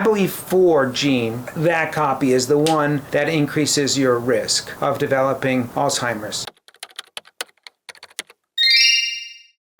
APOE4 gene, that copy is the one that increases your risk of developing Alzheimer's.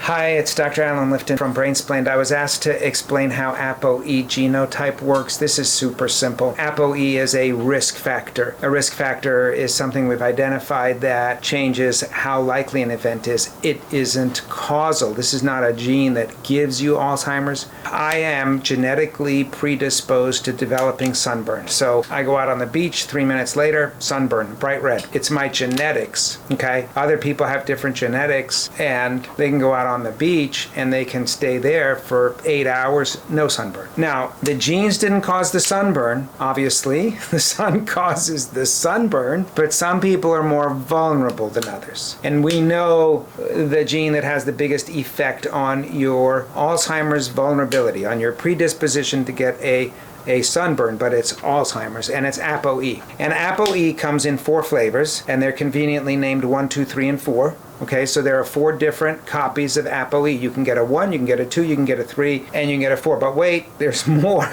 Hi, it's Dr. Alan Lifton from Brainsplained. I was asked to explain how APOE genotype works. This is super simple. APOE is a risk factor. A risk factor is something we've identified that changes how likely an event is. It isn't causal. This is not a gene that gives you Alzheimer's. I am genetically predisposed to developing sunburn. So I go out on the beach, 3 minutes later, sunburn, bright red. It's my genetics, okay? Other people have different genetics and they can go out on the beach and they can stay there for 8 hours, no sunburn. Now, the genes didn't cause the sunburn, obviously. The sun causes the sunburn, but some people are more vulnerable than others. And we know the gene that has the biggest effect on your Alzheimer's vulnerability, on your predisposition to get a sunburn, but it's Alzheimer's, and it's APOE. And APOE comes in 4 flavors, and they're conveniently named 1, 2, 3, and 4. Okay, so there are 4 different copies of APOE. You can get a 1, you can get a 2, you can get a 3, and you can get a 4. But wait, there's more.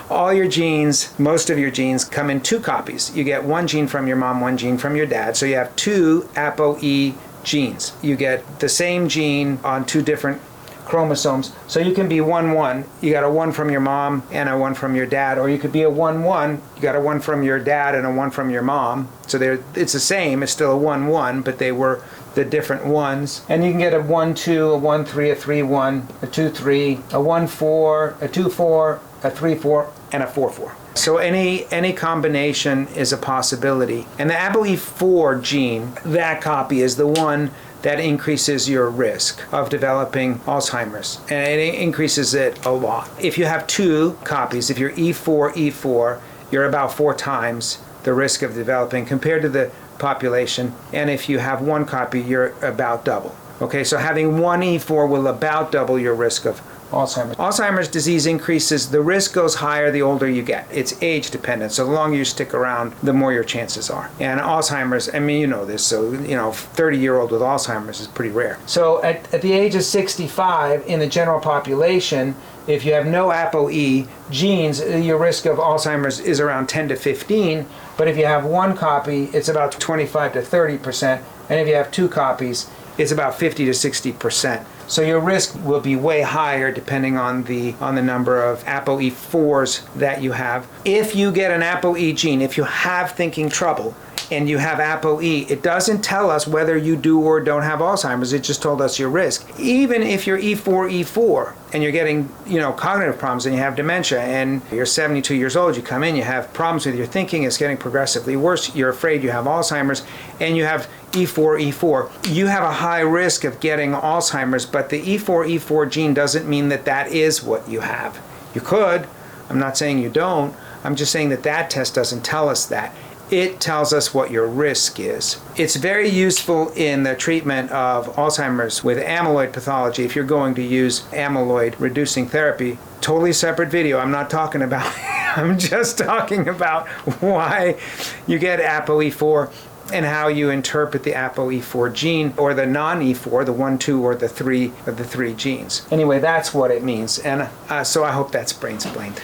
All your genes, most of your genes, come in 2 copies. You get 1 gene from your mom, 1 gene from your dad. So you have 2 APOE genes. You get the same gene on 2 different chromosomes. So you can be 1-1, you got a 1 from your mom and a 1 from your dad, or you could be a 1-1, you got a 1 from your dad and a 1 from your mom. So it's the same, it's still a 1-1, but they were the different ones. And you can get a 1-2, a 1-3, a 3-1, a 2-3, a 1-4, a 2-4, a 3-4, and a 4-4. So any combination is a possibility. And the APOE4 gene, that copy is the one that increases your risk of developing Alzheimer's. And it increases it a lot. If you have 2 copies, if you're E4, you're about 4 times the risk of developing compared to the population. And if you have 1 copy, you're about double. Okay, so having 1 E4 will about double your risk of Alzheimer's. Alzheimer's disease increases, the risk goes higher the older you get. It's age dependent, so the longer you stick around, the more your chances are. And Alzheimer's, I mean, you know this, so, 30-year-old with Alzheimer's is pretty rare. So at the age of 65, in the general population, if you have no APOE genes, your risk of Alzheimer's is around 10 to 15, but if you have 1 copy, it's about 25 to 30%, and if you have 2 copies, it's about 50 to 60%. So your risk will be way higher depending on the number of APOE4s that you have. If you get an APOE gene, if you have thinking trouble and you have APOE, it doesn't tell us whether you do or don't have Alzheimer's. It just told us your risk. Even if you're E4 and you're getting, cognitive problems and you have dementia and you're 72 years old, you come in, you have problems with your thinking, it's getting progressively worse, you're afraid you have Alzheimer's, and you have E4, you have a high risk of getting Alzheimer's, but the E4 gene doesn't mean that that is what you have. You could. I'm not saying you don't. I'm just saying that test doesn't tell us that. It tells us what your risk is. It's very useful in the treatment of Alzheimer's with amyloid pathology if you're going to use amyloid reducing therapy. Totally separate video. I'm not talking about I'm just talking about why you get APOE4 and how you interpret the APOE4 gene, or the non-E4, the 1, 2, or the 3 of the 3 genes. Anyway, that's what it means. And so I hope that's Brainsplained.